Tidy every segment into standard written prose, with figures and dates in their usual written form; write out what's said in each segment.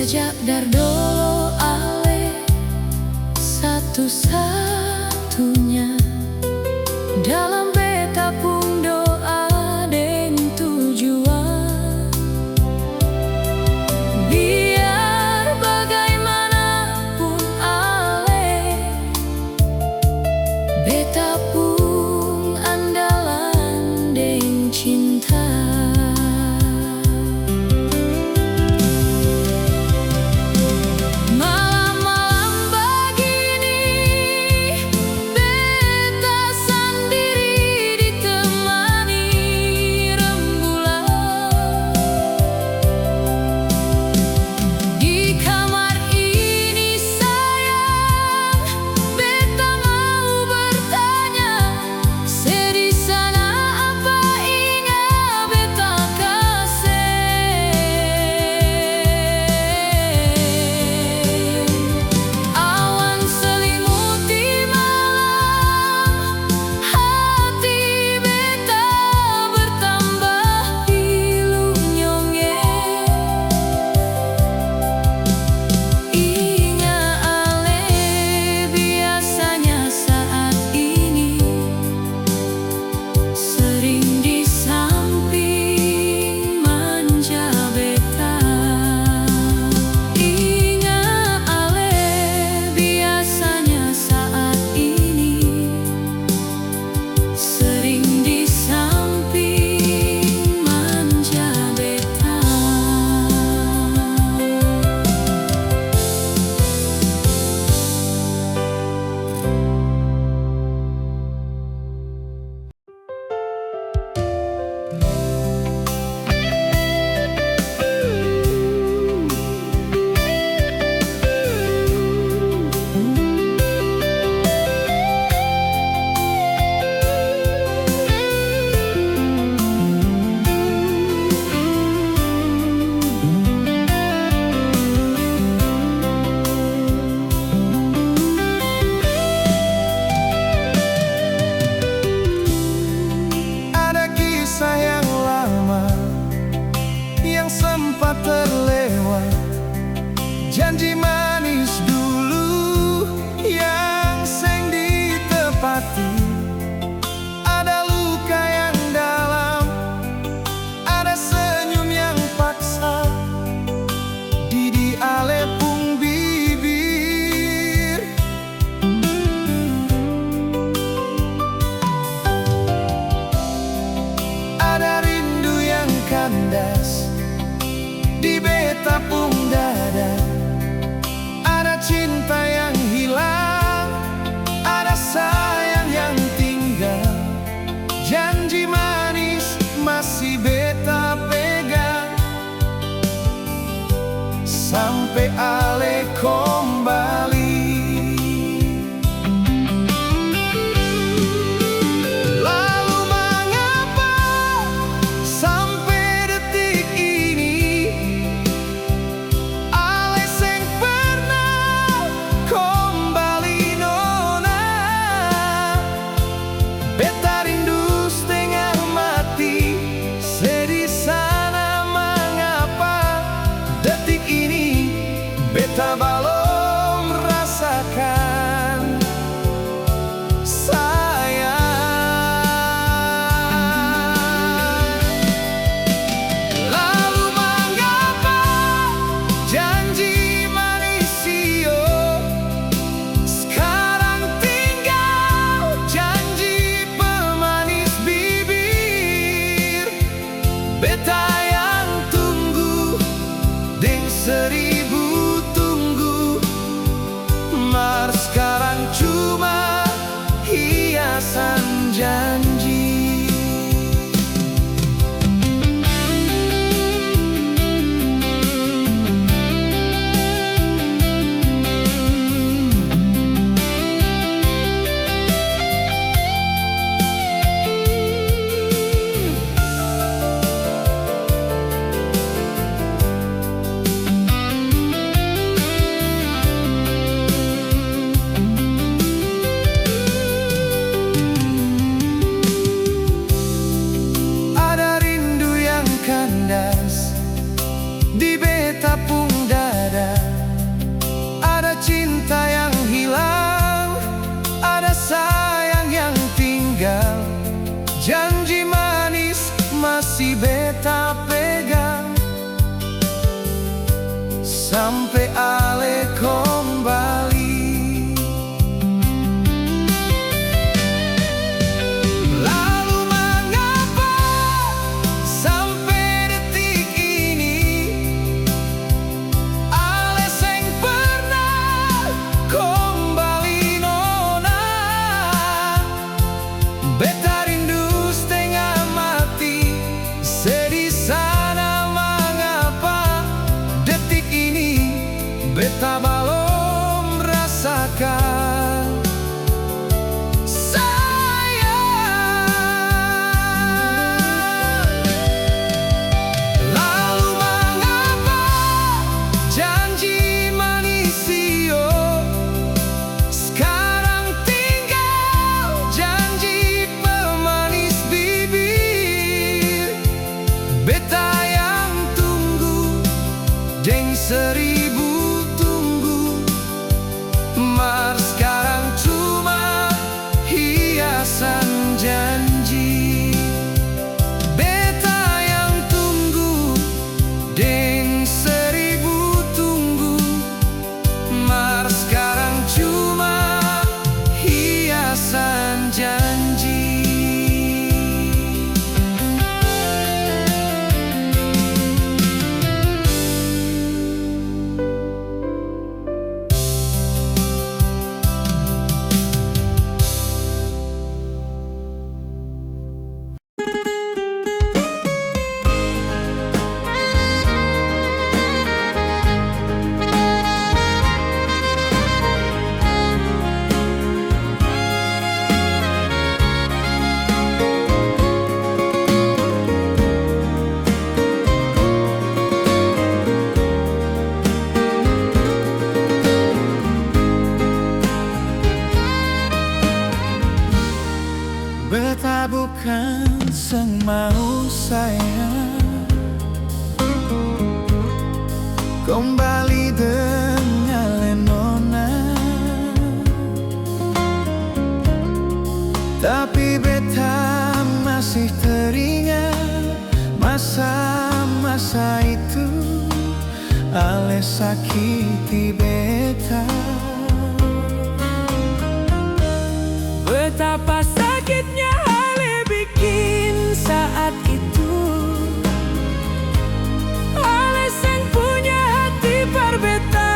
Sejak dardolo ale satu-satunya dalam beta pun doa deng tujuan. Biar bagaimanapun ale, beta pun andalan deng cinta. Janji manis dulu yang seng ditepati. Ada luka yang dalam, ada senyum yang paksa di alepung bibir. Ada rindu yang kandas di beta pung dada. Cinta yang hilang, ada sayang yang tinggal. Janji manis masih beta pegang sampai ale kembali. Lalu mengapa sampai detik ini ale seng beta rindu setengah mati, sedih sana mengapa detik ini beta belum rasakan sayang. Lalu mengapa janji manisio sekarang tinggal janji pemanis bibir. Beta yang tunggu deng 1000 tunggu, mar sekarang cuma hiasan janji. ale sakiti beta. Betapa sakitnya Ale bikin saat itu. Ale seng punya hati berbeta.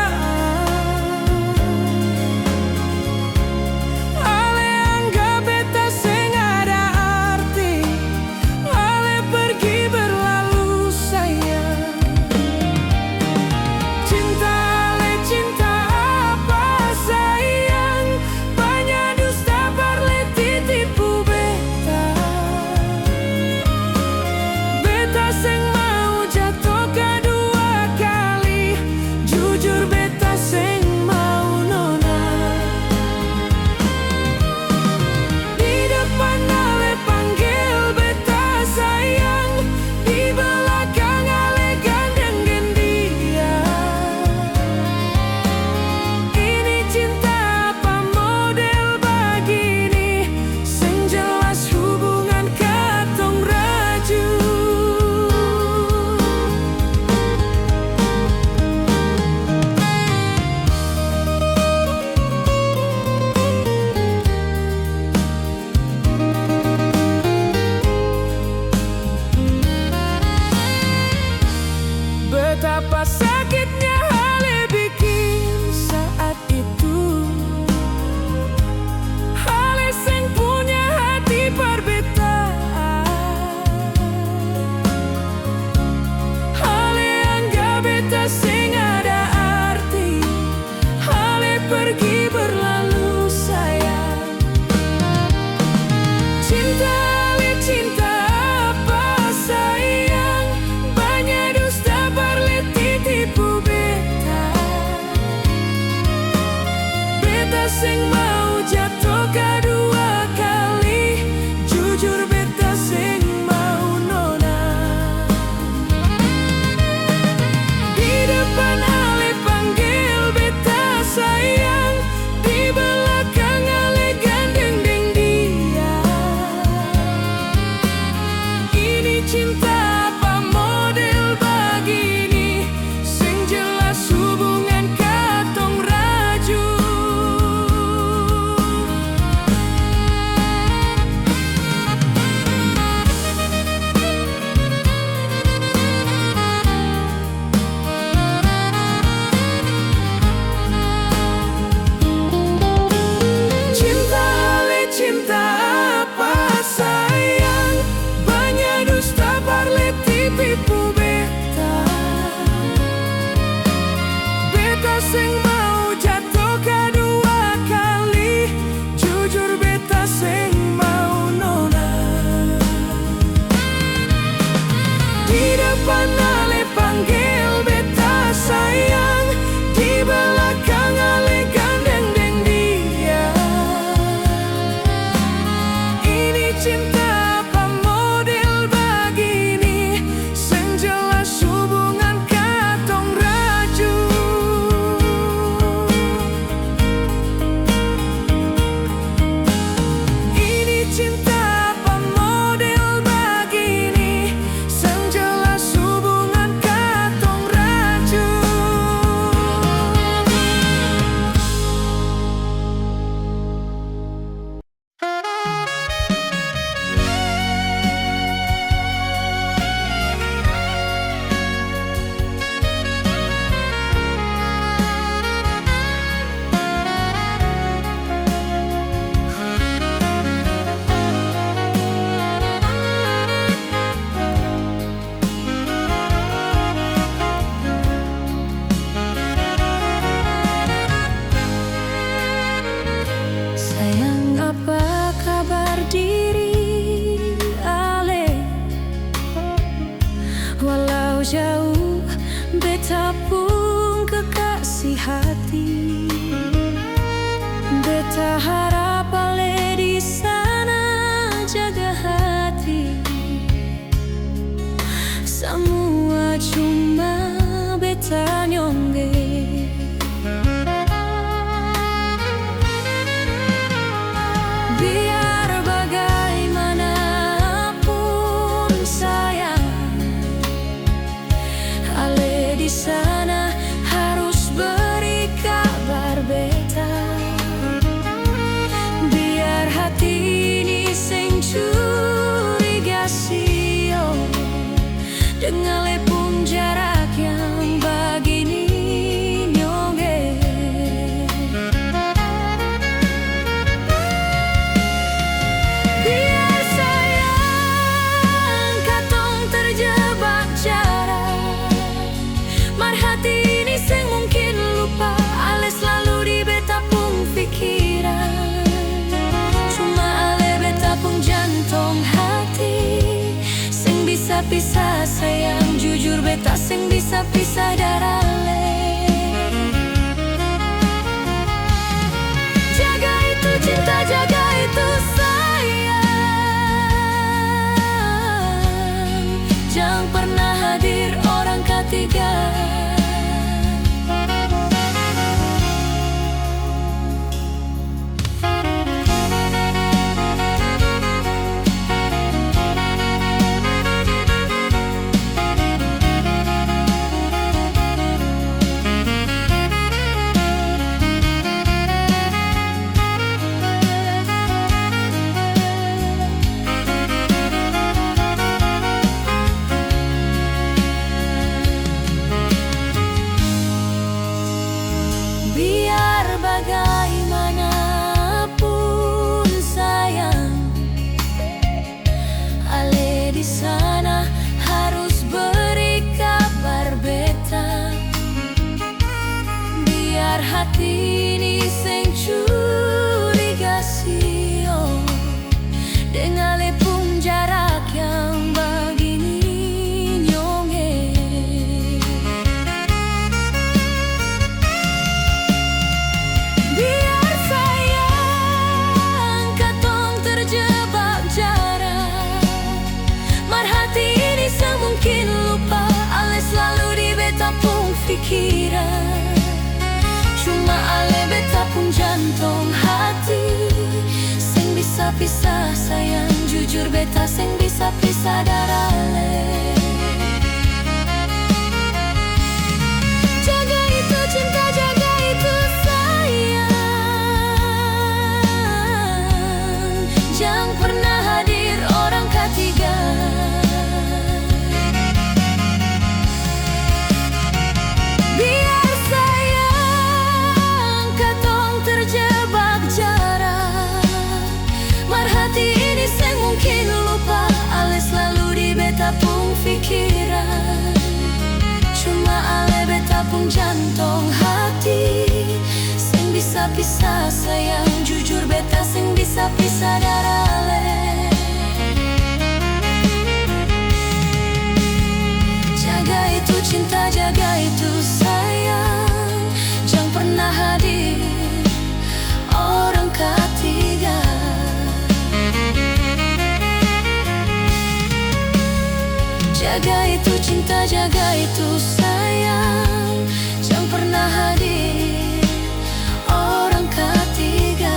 Ale anggap beta seng ada arti. Ale pergi berlalu sayang. Cinta Ale cinta apa sayang? Banyak dusta berleti tipu beta. Beta seng mau jatuh kedua kali. Jujur beta seng mau nona. Di depan Ale panggil beta sayang. Di belakang Ale gandengin dia. Ini cinta apa model begini? Seng jelas hubungan katong raju. Betapa sakitnya Ale bikin saat itu. Ale seng punya hati berbeta. Ale anggap beta seng ada arti. Ale pergi berlalu sayang. Cinta Ale cinta apa sayang? Banyak dusta berleti tipu beta. Beta seng mau jatuh kedua kali. Jujur beta seng mau nona. Di depan Ale panggil beta sayang. Di belakang Ale gandeng dia. Ini cinta apa model begini? Seng jelas hubungan katong raju. Cinta Ale cinta apa sayang? Banyak dusta berleti tipu beta. Beta seng mau jatuh kedua kali. Jujur beta seng mau nona. Di depan Ale panggil beta sayang. Di belakang Ale gandeng dia. Ini cinta apa model begini? Seng jelas hubungan katong raju. Ini cinta apa model begini? Seng jelas hubungan katong raju. Sayang apa kabar diri Ale? Walau jauh beta pun kekasih hati. Beta harap Ale di sana jaga hati. Semua cuma beta nyongge. Biar bagaimanapun sayang, Ale di sana bisa sayang, jujur beta sing bisa pisah darale. Jaga itu cinta, jaga itu sayang, jangan pernah hadir orang ketiga. Biar bagaimanapun sayang, ale di sana harus beri kabar beta. Biar hati ini sing curiga sio, dengan lepung jarak yang begini nyonge. Biar sayang katong terjebak jarak, mar hati ini semungkin lupa, ale selalu di beta pung pikiran. Cuma ale beta pun jantung hati sing bisa pisah sayang, jujur beta sing bisa pisah darale. Jaga itu cinta, jaga itu sayang, jangan pernah hadir orang ketiga. Biar sayang katong terjebak jarak, mar hati ini sing mungkin lupa, ale selalu di beta pung pikiran. Cuma ale beta pun jantung hati sing bisa pisah sayang, jujur beta sing bisa pisah darale. Jaga itu cinta, jaga itu sayang, jangan pernah hadir orang ketiga. Jaga itu cinta, jaga itu sayang, jangan pernah hadir orang ketiga.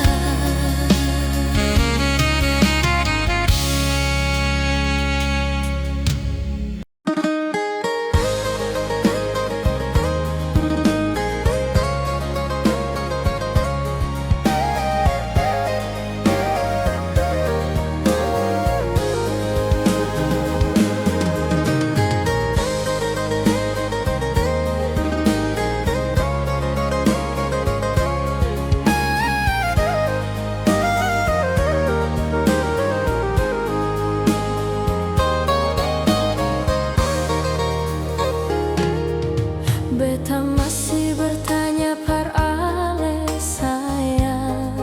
Beta masih bertanya par ale sayang,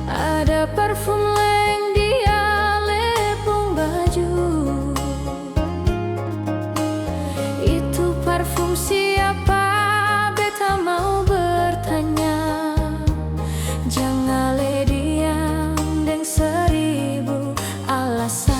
ada parfum leng di ale pung baju. Itu parfum siapa? Beta mau bertanya. Jangan ale diam deng 1000 alasan.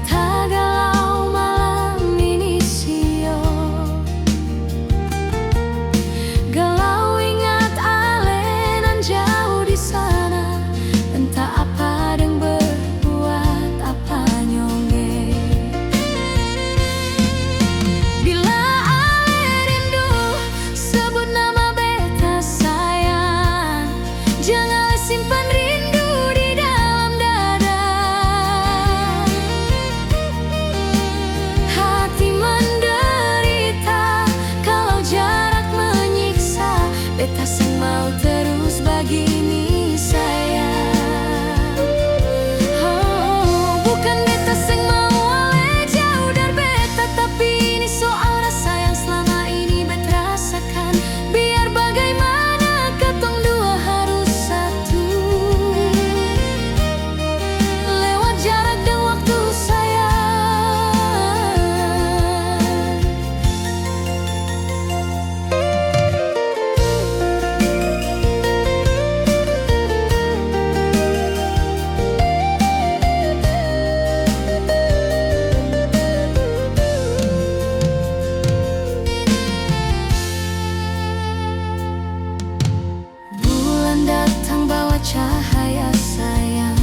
beta galau malam ini sio. Galau ingat ale nan jauh di sana, entah apa deng berbuat apa nyonge. Bila ale rindu sebut nama beta sayang, jangan simpan rindu di dalam dada. Hati menderita kalau jarak menyiksa, beta seng mau terus begini sayang. Oh, bukan beta seng mau ale jauh dari beta, tapi ini soal rasa yang selama ini beta rasakan. Biar bagaimana katong dua harus satu, lewat jarak dan waktu sayang. Bulan datang bawa cahaya sayang,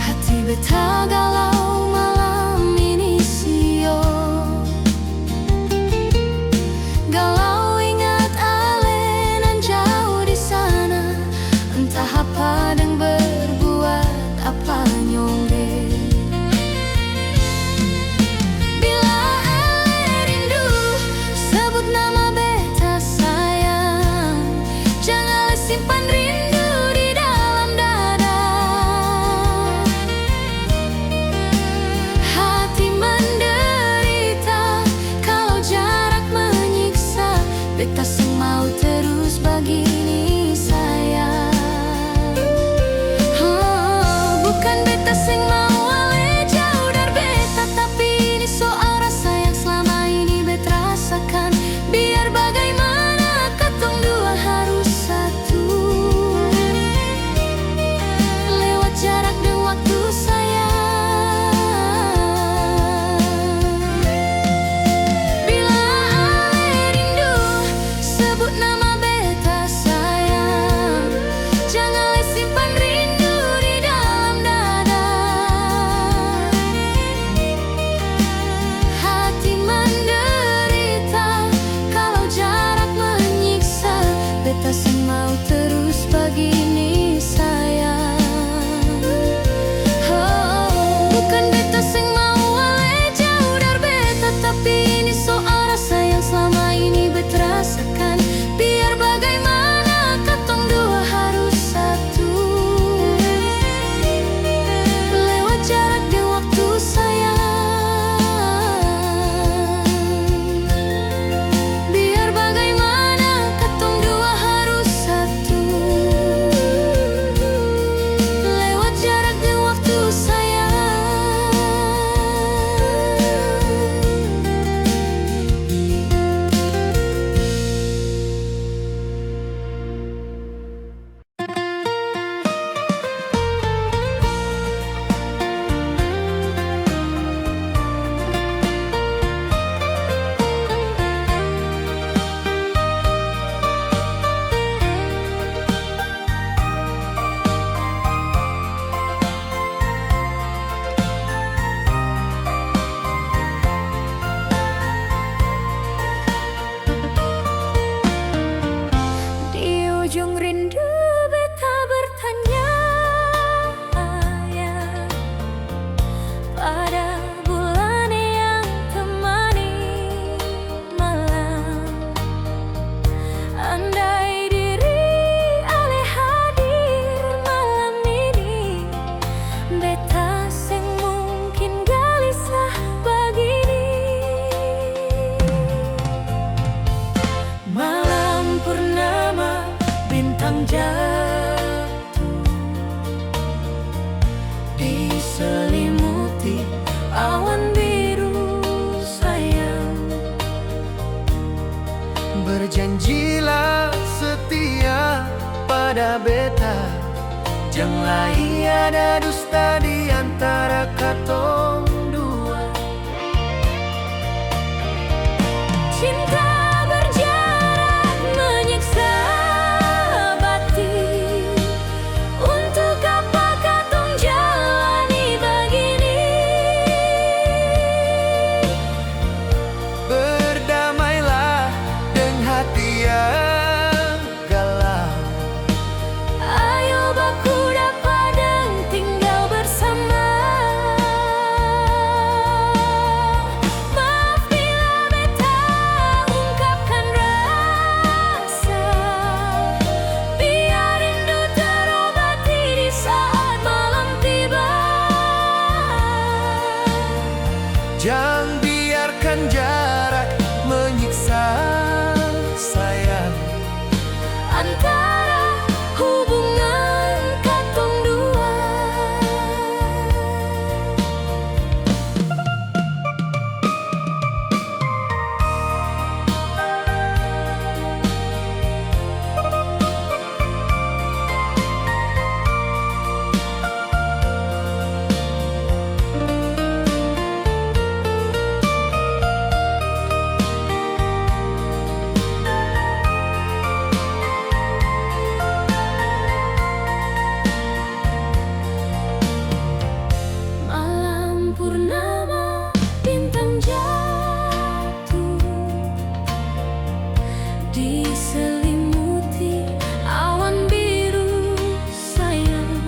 hati beta galau malam ini sio. Galau ingat ale nan jauh di sana, entah apa deng berbuat apa nyonge. Bila ale rindu sebut nama beta sayang, jangan simpan rindu di dalam dada. Hati menderita kalau jarak menyiksa, beta seng mau terus begini sayang. Janganlah ada dusta di antara katong dua. Cinta berjarak menyiksa batin. Untuk apa katong jalani begini? Berdamailah dengan hati yang galau. Ayo baku dapat dan tinggal bersama. Maaf bila beta ungkapkan rasa. Biar rindu terobati di saat malam tiba. Jangan biarkan jarak menyiksa sayang. Antara hubungan katong dua. Malam purnama bintang jatuh, diselimuti awan biru sayang.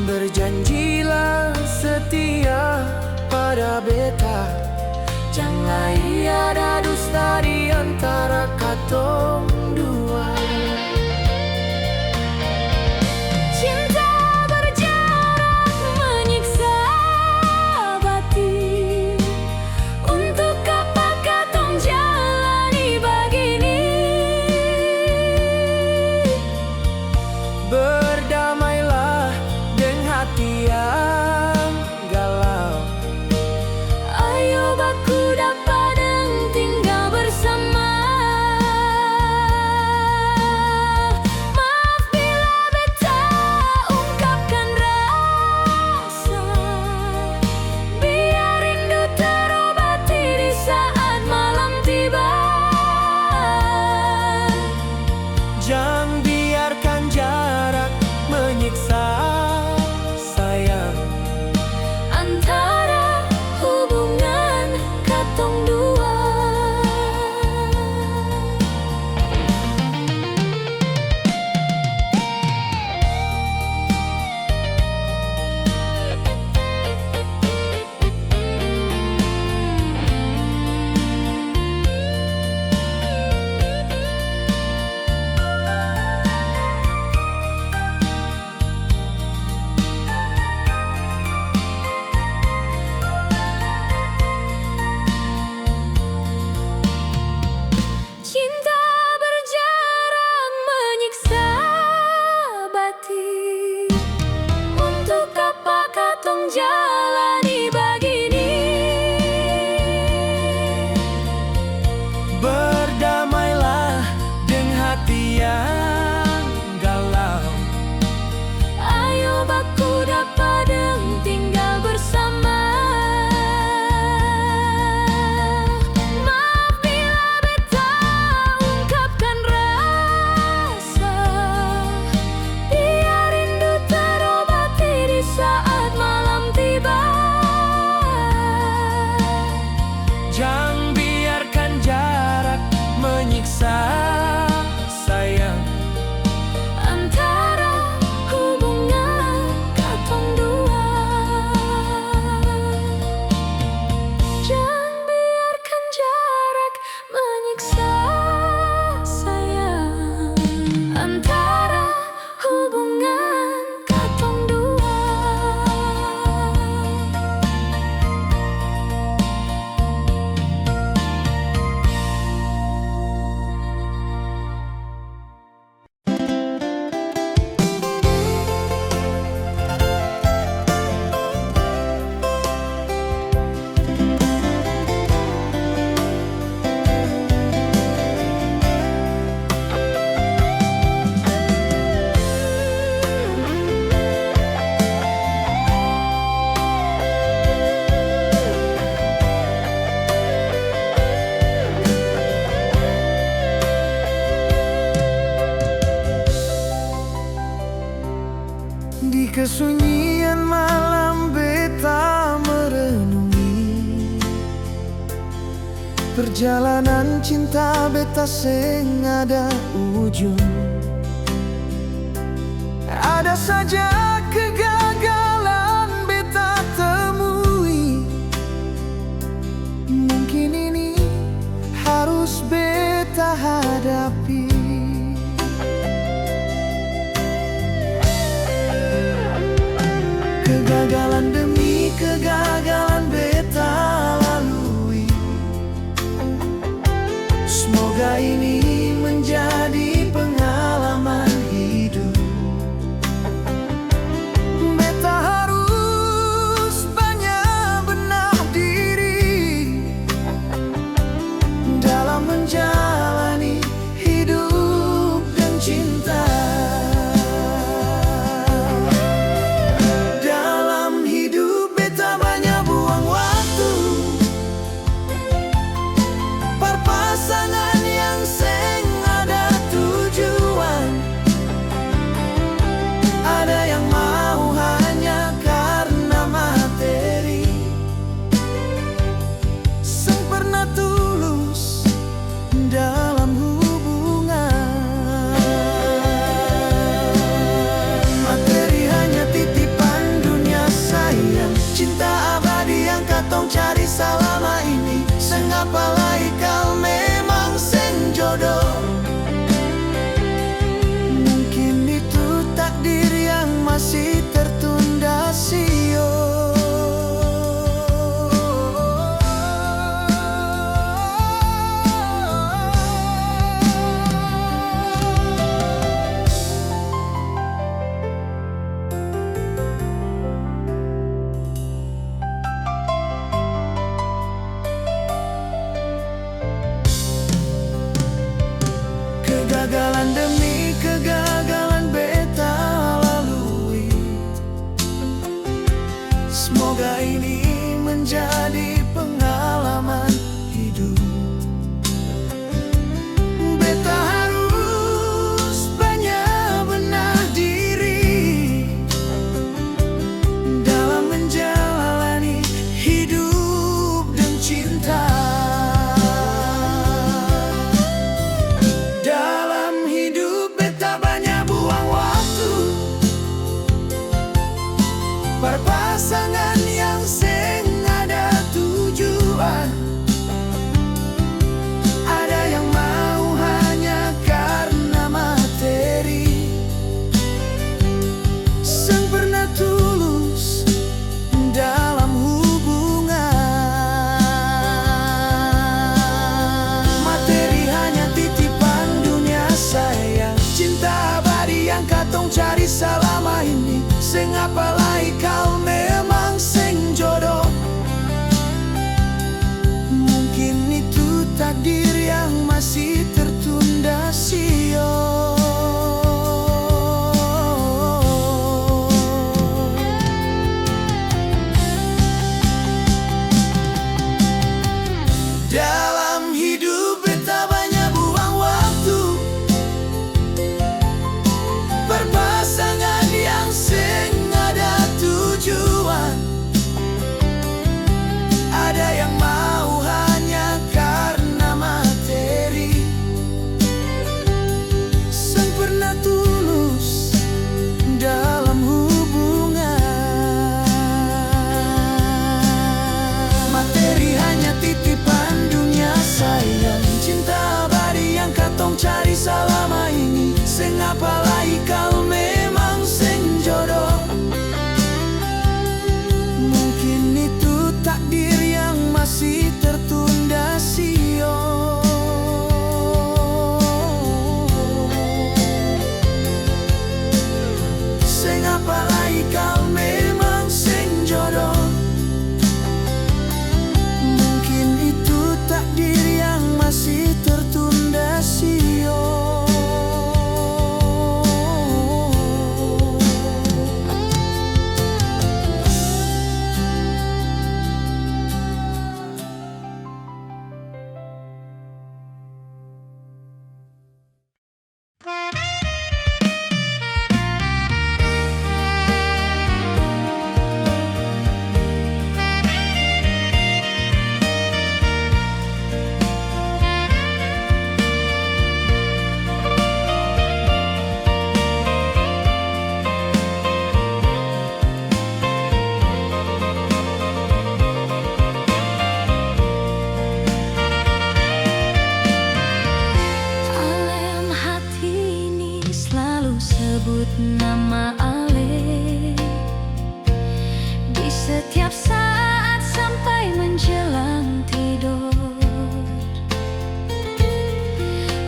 Berjanjilah setia pada beta. Janganlah ada dusta di antara katong dua. Cinta berjarak menyiksa batin. Untuk apa katong jalani begini? Berdamailah dengan hati yang galau. Ayo baku dapat dan tinggal bersama. Maaf bila beta ungkapkan rasa. Biar rindu terobati di saat malam tiba. Jangan biarkan jarak menyiksa sayang. Antara hubungan katong dua. Cinta berjarak menyiksa batin. Untuk apa katong jalani begini? Berdamailah dengan hati yang galau. Ayo baku dapat dan tinggal bersama. Maaf bila beta ungkapkan rasa. Biar Di kesunyian malam beta merenungi perjalanan cinta beta seng ada ujung. Ada saja kegagalan beta temui. Mungkin ini harus beta hadapi. Kegagalan demi kegagalan beta lalui. Semoga ini menjadi pengalaman hidup. Beta harus banyak benah diri dalam menjalani hidup dan cinta. Cari selama ini, sengapalai kau memang seng jodoh. Mungkin itu takdir yang masih tertunda sio. Kegagalan demi kegagalan beta lalui. Semoga ini menjadi pengalaman hidup. Beta harus banyak benah diri dalam menjalani hidup dan cinta. Berpasangan yang seng ada tujuan. Ada yang mau hanya karena materi. Seng pernah tulus dalam hubungan. Materi hanya titipan dunia sayang. Cinta abadi yang katong cari selama ini, seng apalai kau memang seng jodoh. Mungkin itu takdir yang masih tertunda sio. Dalam hidup beta banyak buang waktu. Berpasangan yang seng ada tujuan. Ada yang mau hanya karena materi. Seng pernah tulus dalam hubungan. Materi hanya titipan dunia sayang. Cinta abadi yang katong cari selama ini, seng apalai kau memang seng jodoh. Mungkin itu takdir yang masih tertunda sio. Seng apalai kau memang seng jodoh. Mungkin itu takdir yang masih tertunda sio. nama Ale. Di setiap saat sampai menjelang tidur,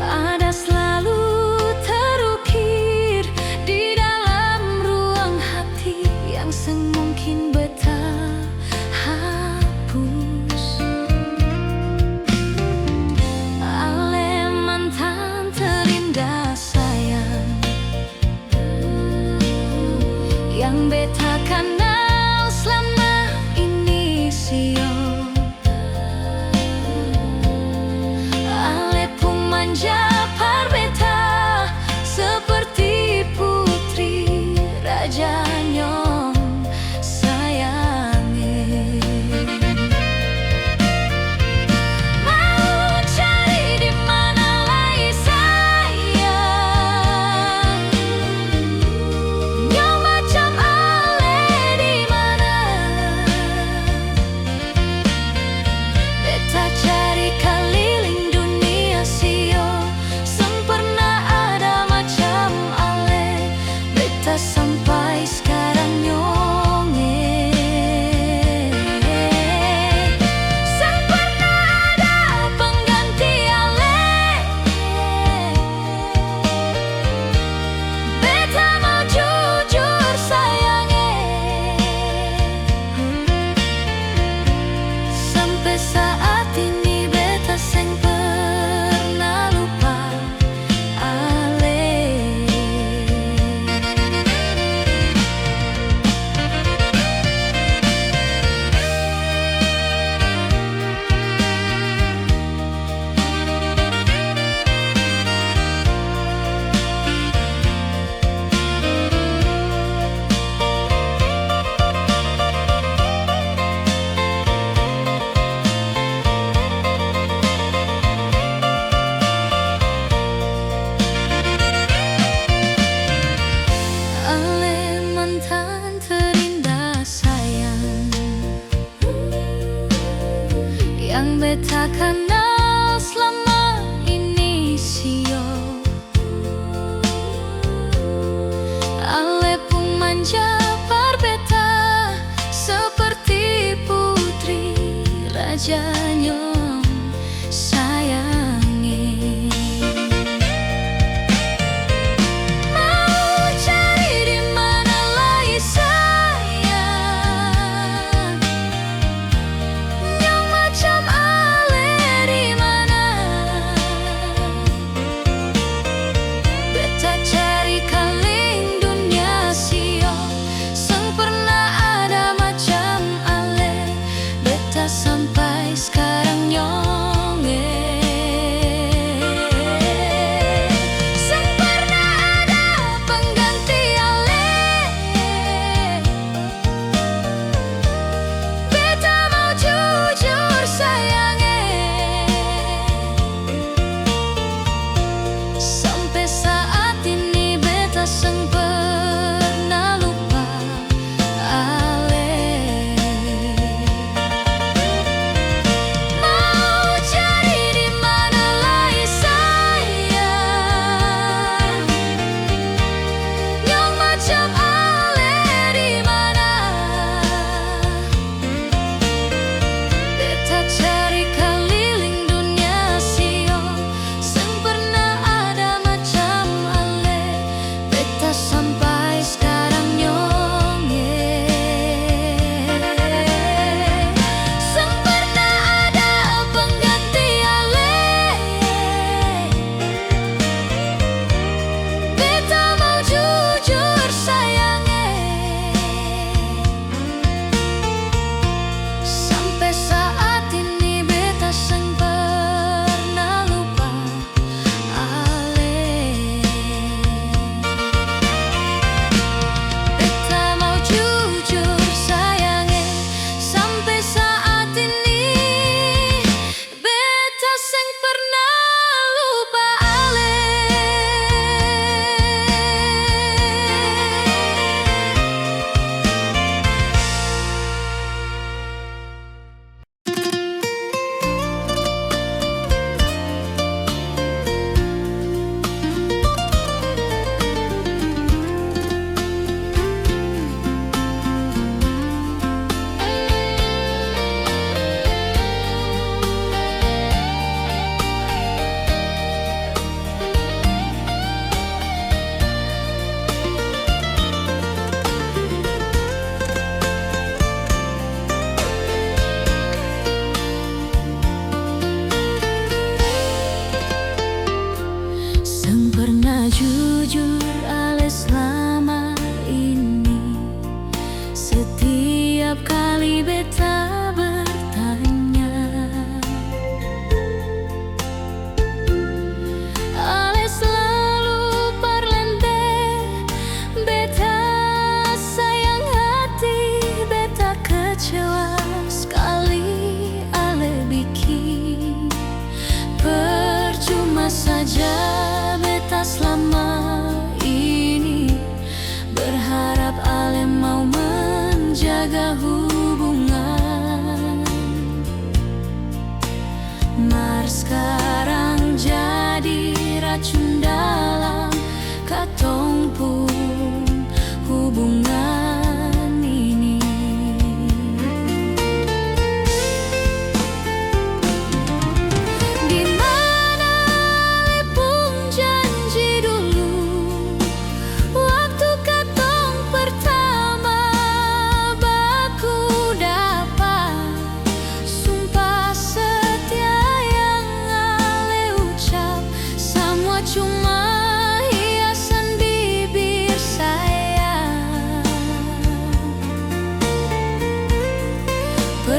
ada selalu terukir di dalam ruang hati yang semungkin beta hapus. Ale mantan terindah sayang yang beta kenal selama ini sio. Ale pun manja par beta seperti putri raja nyong sayange. Mau cari di mana lagi sayang, nyong macam Ale di mana. Beta cari keliling dunia sio, sempurna ada macam Ale. Beta sampai sekarang nyonge, sempurna ada pengganti Ale. Beta mau jujur sayange, sampai saat ini beta seng pernah lupa Ale. Ale mantan terindah sayang yang beta kenal selama ini sio. Ale pun manja par beta seperti putri raja nyong sayange. Mau cari di mana lagi sayang, nyong macam Ale di mana. Beta cari keliling dunia sio, sempurna ada macam Ale. Beta sampai sekarang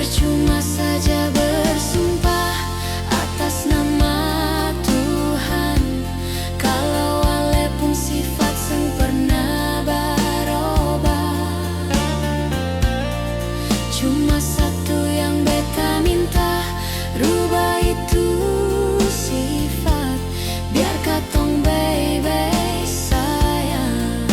Percuma saja bersumpah atas nama Tuhan, kalau walaupun sifat seng pernah berubah. Cuma satu yang beta minta, rubah itu sifat, biar katong baik-baik sayang.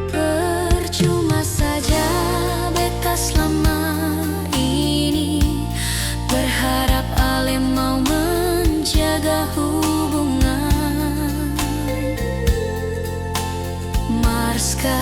Percuma saja beta selama ini berharap ale mau menjaga hubungan. Marska